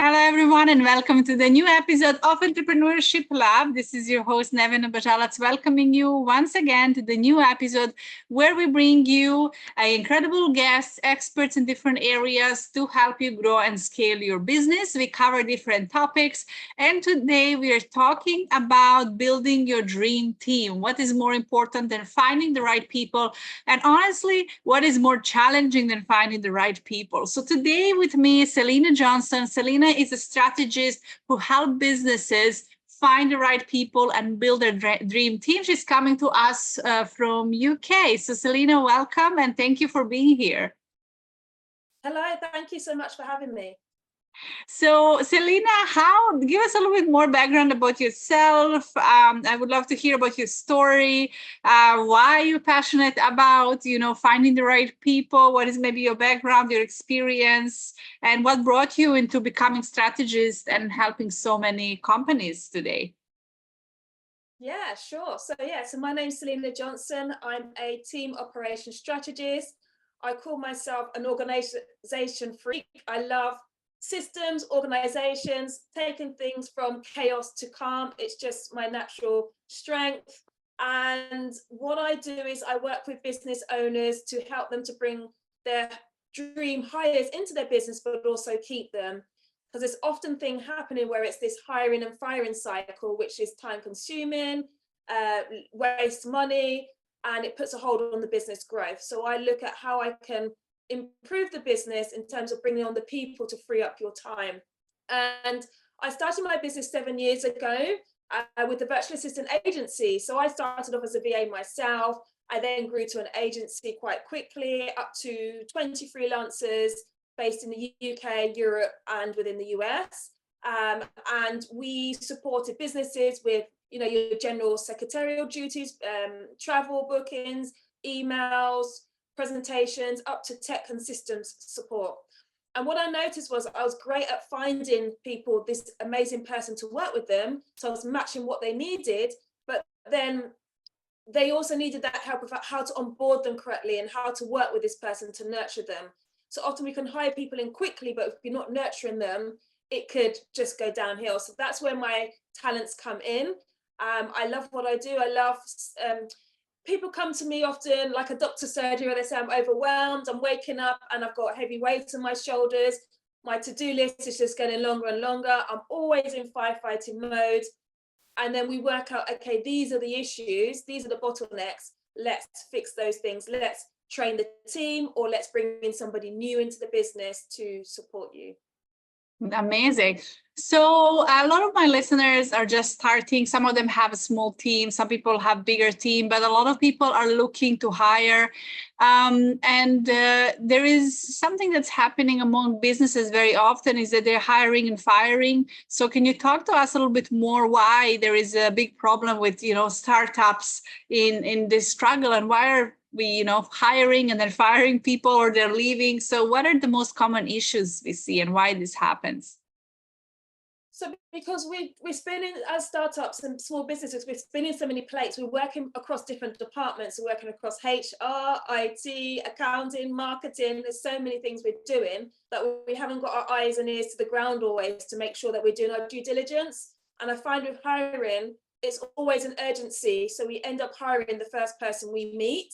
Hello, everyone, and welcome to the new episode of Entrepreneurship Lab. This is your host, Nevin Bajalac, welcoming you once again to the new episode where we bring you incredible guests, experts in different areas to help you grow and scale your business. We cover different topics, and today we are talking about building your dream team. What is more important than finding the right people? And honestly, what is more challenging than finding the right people? So today with me is Selina Johnson. Selina is a strategist who helps businesses find the right people and build their dream team. She's coming to us from UK. So Selina, welcome and thank you for being here. Hello, thank you so much for having me. So Selina, give us a little bit more background about yourself. I would love to hear about your story. Why are you passionate about, finding the right people? What is maybe your background, your experience, and what brought you into becoming strategist and helping so many companies today? Yeah, sure. So my name's Selina Johnson. I'm a team operations strategist. I call myself an organization freak. I love systems, organizations, taking things from chaos to calm. It's just my natural strength. And what I do is I work with business owners to help them to bring their dream hires into their business, but also keep them. Because there's often things happening where it's this hiring and firing cycle, which is time consuming, waste money, and it puts a hold on the business growth. So I look at how I can improve the business in terms of bringing on the people to free up your time. And I started my business 7 years ago with the virtual assistant agency. So I started off as a VA myself. I then grew to an agency quite quickly, up to 20 freelancers based in the UK, Europe, and within the US. And we supported businesses with, your general secretarial duties, travel bookings, emails, presentations, up to tech and systems support. And what I noticed was I was great at finding people, this amazing person to work with them. So I was matching what they needed, but then they also needed that help about how to onboard them correctly and how to work with this person to nurture them. So often we can hire people in quickly, but if you're not nurturing them, it could just go downhill. So that's where my talents come in. I love what I do. I love people come to me often like a doctor's surgery where they say I'm overwhelmed, I'm waking up and I've got heavy weights on my shoulders. My to-do list is just getting longer and longer. I'm always in firefighting mode. And then we work out, okay, these are the issues, these are the bottlenecks. Let's fix those things. Let's train the team, or let's bring in somebody new into the business to support you. Amazing. So a lot of my listeners are just starting. Some of them have a small team. Some people have bigger team, but a lot of people are looking to hire. And there is something that's happening among businesses very often is that they're hiring and firing. So can you talk to us a little bit more why there is a big problem with, startups in this struggle, and why are we, hiring and then firing people, or they're leaving? So what are the most common issues we see and why this happens? So because we're spinning, as startups and small businesses, we're spinning so many plates. We're working across different departments. We're working across HR, IT, accounting, marketing. There's so many things we're doing that we haven't got our eyes and ears to the ground always to make sure that we're doing our due diligence. And I find with hiring, it's always an urgency. So we end up hiring the first person we meet,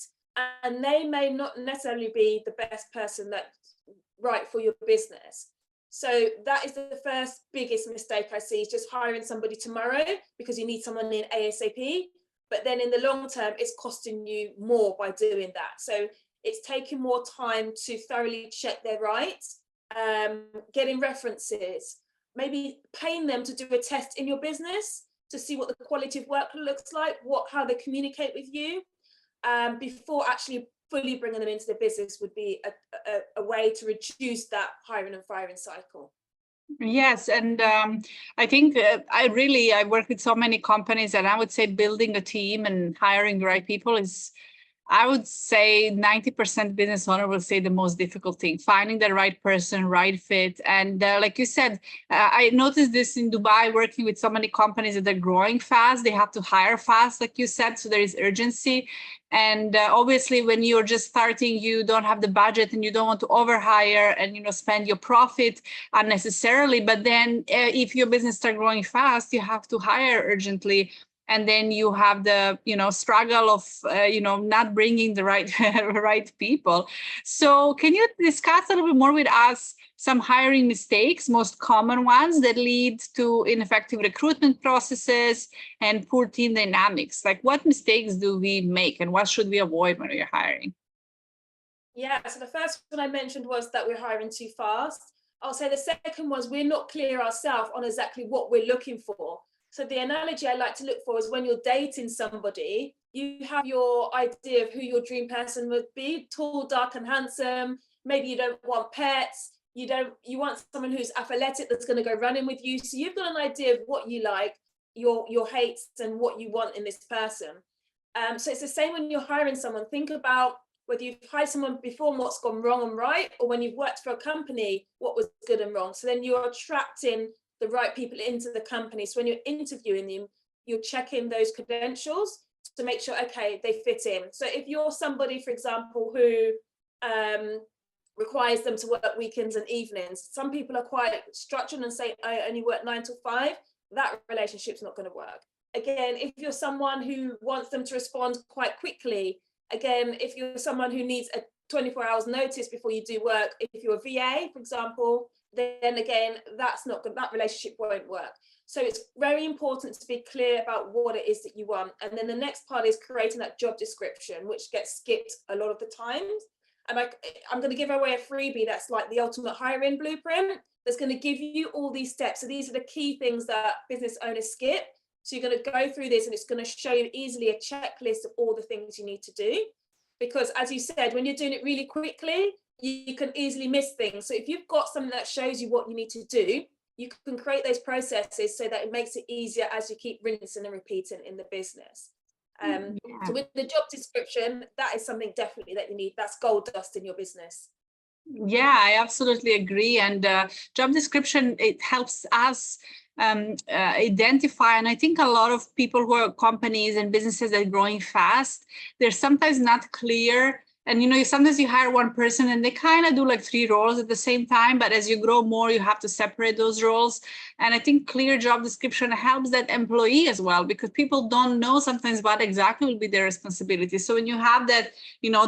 and they may not necessarily be the best person that's right for your business. So that is the first biggest mistake I see, is just hiring somebody tomorrow because you need someone in ASAP. But then in the long term, it's costing you more by doing that. So it's taking more time to thoroughly check their rights, getting references, maybe paying them to do a test in your business to see what the quality of work looks like, how they communicate with you, before actually fully bringing them into the business would be a way to reduce that hiring and firing cycle. Yes, and I think I work with so many companies, and I would say building a team and hiring the right people is I would say 90% business owner will say the most difficult thing, finding the right person, right fit. And like you said, I noticed this in Dubai, working with so many companies that are growing fast. They have to hire fast, like you said. So there is urgency. And obviously, when you're just starting, you don't have the budget and you don't want to overhire and, spend your profit unnecessarily. But then if your business start growing fast, you have to hire urgently, and then you have the struggle of not bringing the right right people. So can you discuss a little bit more with us some hiring mistakes, most common ones that lead to ineffective recruitment processes and poor team dynamics? Like, what mistakes do we make and what should we avoid when we're hiring? Yeah, so the first one I mentioned was that we're hiring too fast. I'll say the second was we're not clear ourselves on exactly what we're looking for. So the analogy I like to look for is when you're dating somebody, you have your idea of who your dream person would be: tall, dark, and handsome. Maybe you don't want pets. You want someone who's athletic, that's going to go running with you. So you've got an idea of what you like, your hates, and what you want in this person. So it's the same when you're hiring someone. Think about whether you've hired someone before and what's gone wrong and right, or when you've worked for a company, what was good and wrong. So then you're attracting the right people into the company. So when you're interviewing them, you're checking those credentials to make sure, okay, they fit in. So if you're somebody, for example, who requires them to work weekends and evenings, some people are quite structured and say, I only work 9 to 5. That relationship's not going to work. Again, if you're someone who wants them to respond quite quickly, again, if you're someone who needs a 24 hours notice before you do work, if you're a VA, for example, then again, that's not good. That relationship won't work. So it's very important to be clear about what it is that you want. And then the next part is creating that job description, which gets skipped a lot of the times. And I'm going to give away a freebie that's like the ultimate hiring blueprint that's going to give you all these steps. So these are the key things that business owners skip. So you're going to go through this and it's going to show you easily a checklist of all the things you need to do. Because as you said, when you're doing it really quickly, you can easily miss things. So if you've got something that shows you what you need to do, you can create those processes so that it makes it easier as you keep rinsing and repeating in the business. So with the job description, that is something definitely that you need. That's gold dust in your business. Yeah, I absolutely agree. And job description, it helps us identify. And I think a lot of people who are companies and businesses that are growing fast, they're sometimes not clear. And, sometimes you hire one person and they kind of do like 3 roles at the same time. But as you grow more, you have to separate those roles. And I think clear job description helps that employee as well, because people don't know sometimes what exactly will be their responsibility. So when you have that,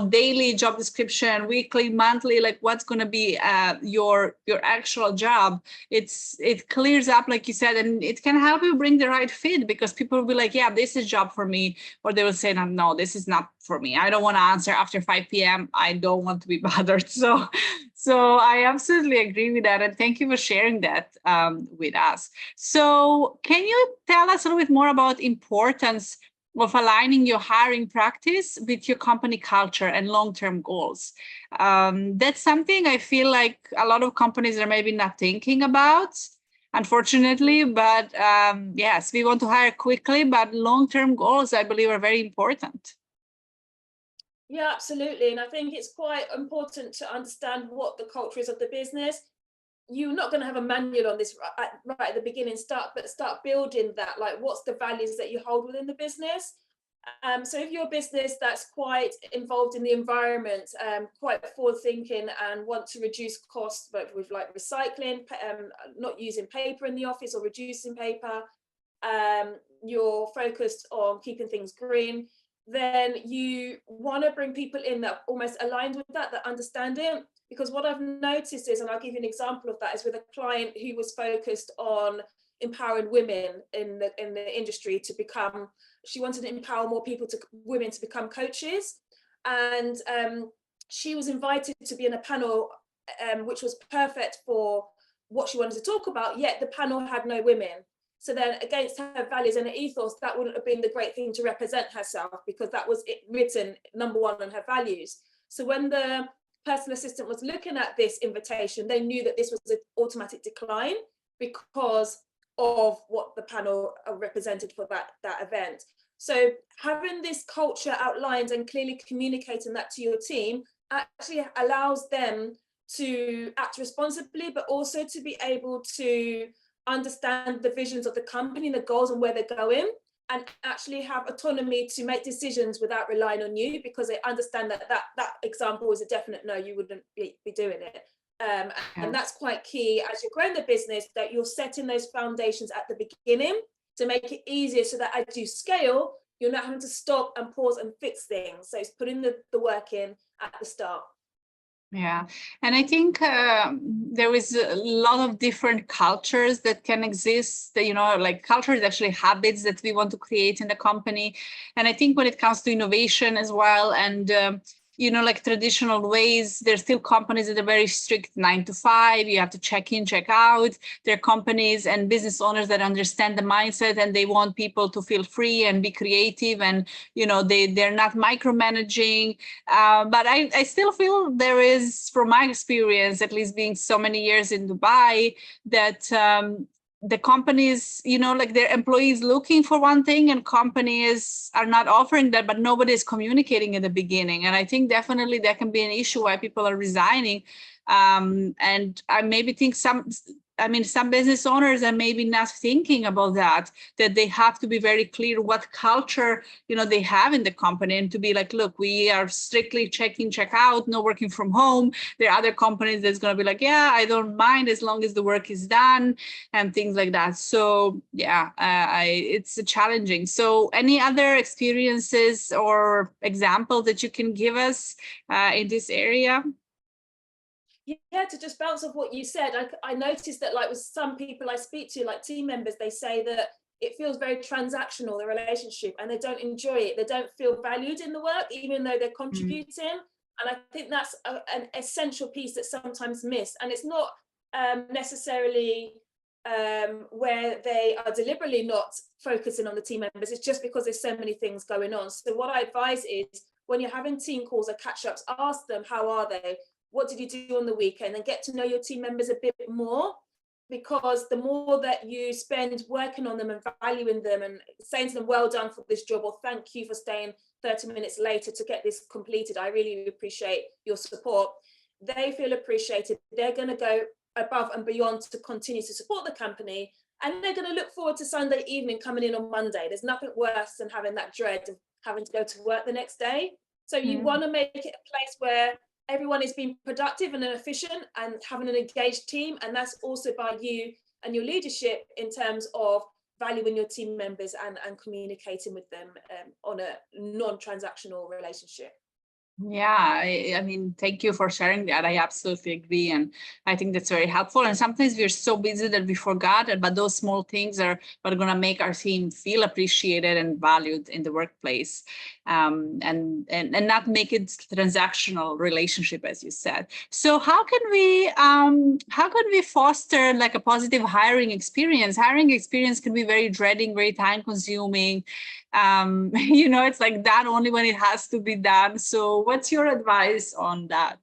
daily job description, weekly, monthly, like what's going to be your actual job, it clears up, like you said, and it can help you bring the right fit, because people will be like, yeah, this is job for me, or they will say, no, this is not for me. I don't want to answer after 5 p.m. I don't want to be bothered. So I absolutely agree with that, and thank you for sharing that with us. So can you tell us a little bit more about importance of aligning your hiring practice with your company culture and long-term goals? That's something I feel like a lot of companies are maybe not thinking about, unfortunately. But yes, we want to hire quickly, but long-term goals, I believe, are very important. Yeah, absolutely. And I think it's quite important to understand what the culture is of the business. You're not going to have a manual on this right at the beginning, start building that, like what's the values that you hold within the business. So if you're a business that's quite involved in the environment, quite forward thinking and want to reduce costs, but with like recycling, not using paper in the office or reducing paper, you're focused on keeping things green, then you want to bring people in that almost aligned with that understand it. Because what I've noticed is, and I'll give you an example of that, is with a client who was focused on empowering women in the industry to become, she wanted to empower more women to become coaches. And she was invited to be in a panel which was perfect for what she wanted to talk about, yet the panel had no women. So then against her values and her ethos, that wouldn't have been the great thing to represent herself, because that was it written number 1 on her values. So when the personal assistant was looking at this invitation, they knew that this was an automatic decline because of what the panel represented for that event. So having this culture outlined and clearly communicating that to your team actually allows them to act responsibly, but also to be able to understand the visions of the company, the goals and where they're going, and actually have autonomy to make decisions without relying on you, because they understand that example is a definite no, you wouldn't be doing it. And that's quite key as you're growing the business, that you're setting those foundations at the beginning to make it easier, so that as you scale, you're not having to stop and pause and fix things. So it's putting the work in at the start. Yeah, and I think there is a lot of different cultures that can exist, like cultures, actually habits that we want to create in the company. And I think when it comes to innovation as well, and like traditional ways, there's still companies that are very strict 9 to 5. You have to check in, check out. There are companies and business owners that understand the mindset, and they want people to feel free and be creative, and they're not micromanaging. But I still feel there is, from my experience, at least being so many years in Dubai, that the companies, like their employees looking for one thing, and companies are not offering that, but nobody is communicating in the beginning. And I think definitely that can be an issue why people are resigning. And I maybe think some business owners are maybe not thinking about that they have to be very clear what culture, they have in the company, and to be like, look, we are strictly check in, check out, no working from home. There are other companies that's going to be like, yeah, I don't mind as long as the work is done, and things like that. So yeah, it's challenging. So any other experiences or examples that you can give us in this area? Yeah, to just bounce off what you said, I noticed that, like, with some people I speak to, like team members, they say that it feels very transactional, the relationship, and they don't enjoy it. They don't feel valued in the work, even though they're contributing. And I think that's an essential piece that's sometimes missed. And it's not necessarily where they are deliberately not focusing on the team members. It's just because there's so many things going on. So what I advise is, when you're having team calls or catch-ups, ask them, how are they? What did you do on the weekend? And get to know your team members a bit more, because the more that you spend working on them and valuing them and saying to them, well done for this job, or thank you for staying 30 minutes later to get this completed, I really appreciate your support, they feel appreciated. They're going to go above and beyond to continue to support the company, and they're going to look forward to Sunday evening coming in on Monday. There's nothing worse than having that dread of having to go to work the next day. So you want to make it a place where everyone is being productive and efficient and having an engaged team. And that's also by you and your leadership in terms of valuing your team members and communicating with them on a non-transactional relationship. Yeah, I mean, thank you for sharing that. I absolutely agree. And I think that's very helpful. And sometimes we're so busy that we forgot it, but those small things are what are going to make our team feel appreciated and valued in the workplace, and not make it transactional relationship, as you said. So how can we foster like a positive hiring experience? Hiring experience can be very dreading, very time consuming. It's like that only when it has to be done. So what's your advice on that?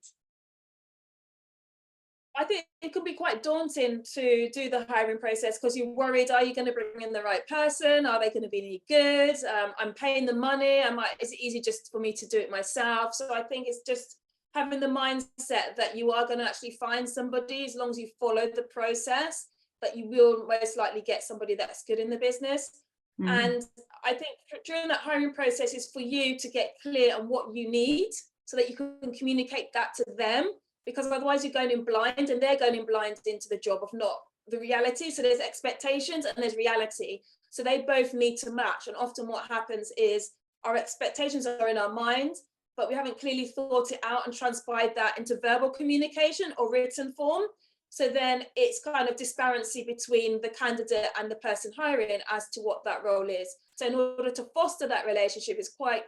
I think it can be quite daunting to do the hiring process, because you're worried, are you going to bring in the right person? Are they going to be any good? I'm paying the money. Is it easy just for me to do it myself? So I think it's just having the mindset that you are going to actually find somebody, as long as you follow the process, that you will most likely get somebody that's good in the business. And I think during that hiring process is for you to get clear on what you need, so that you can communicate that to them, because otherwise you're going in blind and they're going in blind into the job of not the reality. So there's expectations and there's reality. So they both need to match. And often what happens is our expectations are in our mind, but we haven't clearly thought it out and transpired that into verbal communication or written form. So then it's kind of disparity between the candidate and the person hiring as to what that role is. So in order to foster that relationship, it's quite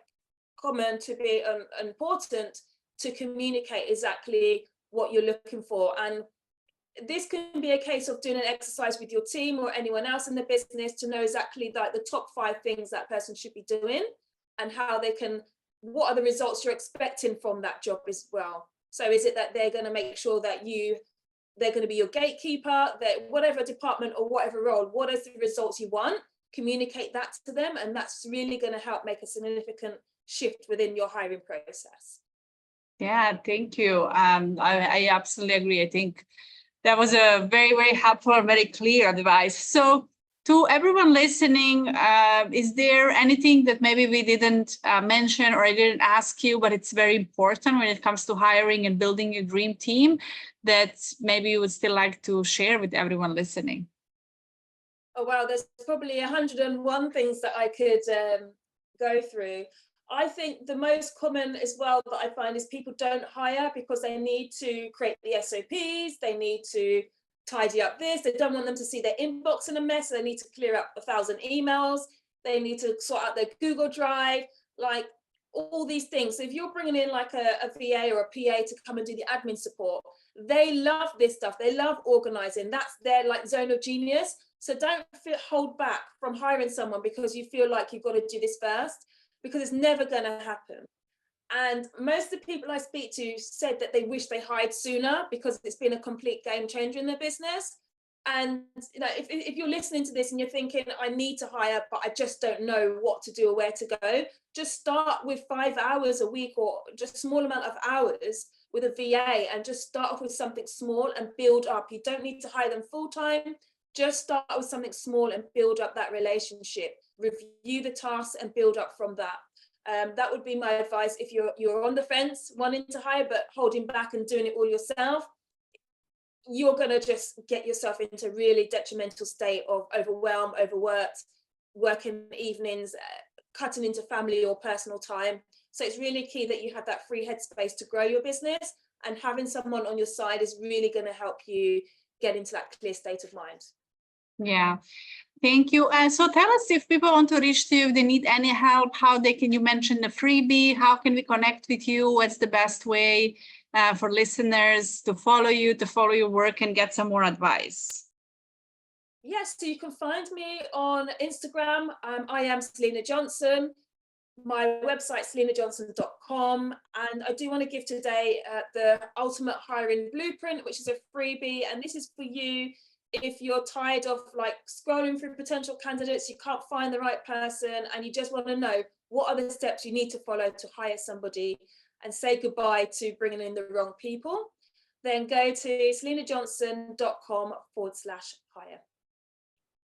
common to be important to communicate exactly what you're looking for. And this can be a case of doing an exercise with your team or anyone else in the business to know exactly like the top 5 things that person should be doing, and how they can, what are the results you're expecting from that job as well. So is it that they're going to make sure that they're going to be your gatekeeper, that whatever department or whatever role, what is the results you want? communicate that to them, and that's really going to help make a significant shift within your hiring process. Yeah, thank you. I absolutely agree. I think that was a very, very helpful and very clear advice. So to everyone listening, is there anything that maybe we didn't mention or I didn't ask you, but it's very important when it comes to hiring and building your dream team that maybe you would still like to share with everyone listening? Oh, wow, there's probably 101 things that I could go through. I think the most common as well that I find is people don't hire because they need to create the SOPs, they need to tidy up this, they don't want them to see their inbox in a mess, so they need to clear up 1,000 emails, they need to sort out their Google Drive, like all these things. So if you're bringing in like a VA or a PA to come and do the admin support, they love this stuff, they love organizing, that's their like zone of genius. So don't hold back from hiring someone because you feel like you've got to do this first, because it's never going to happen. And most of the people I speak to said that they wish they hired sooner because it's been a complete game changer in their business. And you know, if you're listening to this and you're thinking, I need to hire, but I just don't know what to do or where to go, just start with 5 hours a week or just a small amount of hours with a VA, and just start off with something small and build up. You don't need to hire them full time. Just start with something small and build up that relationship. Review the tasks and build up from that. That would be my advice if you're on the fence, wanting to hire but holding back and doing it all yourself. You're going to just get yourself into really detrimental state of overwhelm, overworked, working evenings, cutting into family or personal time. So it's really key that you have that free headspace to grow your business, and having someone on your side is really going to help you get into that clear state of mind. Yeah. Thank you. So tell us, if people want to reach to you, if they need any help, how they can, you mention the freebie, how can we connect with you? What's the best way for listeners to follow you, to follow your work and get some more advice? Yes, so you can find me on Instagram. I am Selina Johnson. My website, selinajohnson.com. And I do want to give today the Ultimate Hiring Blueprint, which is a freebie. And this is for you if you're tired of like scrolling through potential candidates, you can't find the right person, and you just want to know what are the steps you need to follow to hire somebody and say goodbye to bringing in the wrong people, then go to selinajohnson.com/hire.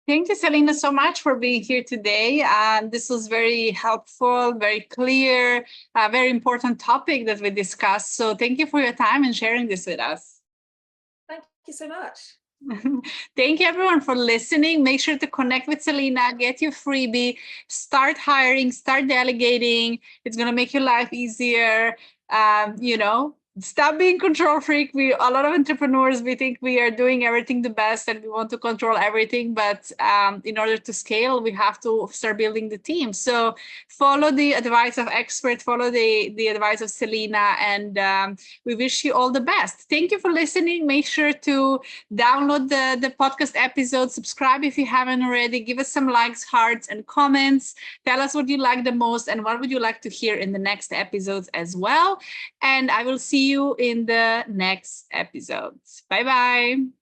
Thank you, Selina, so much for being here today. This was very helpful, very clear, a very important topic that we discussed. So thank you for your time and sharing this with us. Thank you so much. Thank you, everyone, for listening. Make sure to connect with Selina, get your freebie, start hiring, start delegating. It's going to make your life easier. Stop being control freak. A lot of entrepreneurs, we think we are doing everything the best and we want to control everything. But in order to scale, we have to start building the team. So follow the advice of experts, follow the advice of Selina, and we wish you all the best. Thank you for listening. Make sure to download the podcast episode, subscribe if you haven't already, give us some likes, hearts, and comments. Tell us what you like the most and what would you like to hear in the next episodes as well. And I will see you in the next episodes. Bye-bye.